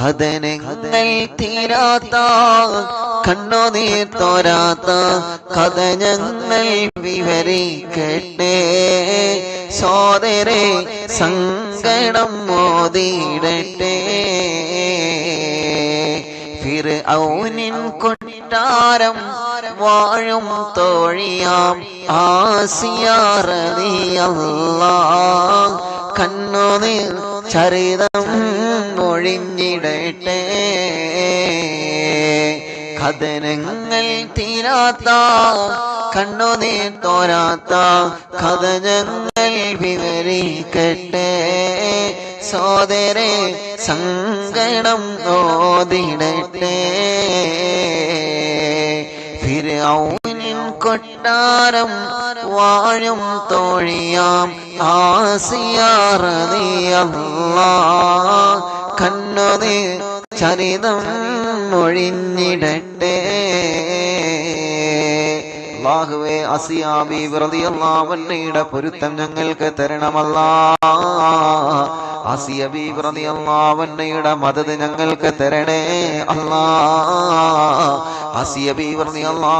കഥനങ്ങൾ തീരാത്ത കണ്ണുനീർ തോരാത്ത കഥ ഞങ്ങൾ വിവരിക്കട്ടെ സോദരേ സങ്കടം മോദിയിടട്ടെ ഫിർഔനിൻ കൊട്ടാരം വാഴും തോഴിയാം ആസിയ റളിയല്ലാഹ് കണ്ണുനീർ ചരിതം ഒഴിഞ്ഞിടട്ടെ കഥനങ്ങൾ തീരാത്ത കണ്ണുനീർ തോരാത്ത കഥ ഞങ്ങൾ വിവരിക്കട്ടെ സോദരേ സങ്കടം ഓതിടട്ടെ ഫിർഔനിൻ കൊട്ടാരം വാഴും തോഴിയാം ആസിയ റളിയല്ലാഹ് കണ്ണുനീർ ചരിതം ഒഴിഞ്ഞിടട്ടെ അല്ലാഹുവേ ആസിയ ബീവി റളിയല്ലാഹു അൻഹയുടെ പൊരുത്തം ഞങ്ങൾക്ക് തരണമല്ലാഹ് ആസിയ ബീവി റളിയല്ലാഹു അൻഹയുടെ മദദ് ഞങ്ങൾക്ക് തരണേ അല്ലാഹ് ആസിയ ബീവി റളിയല്ലാഹു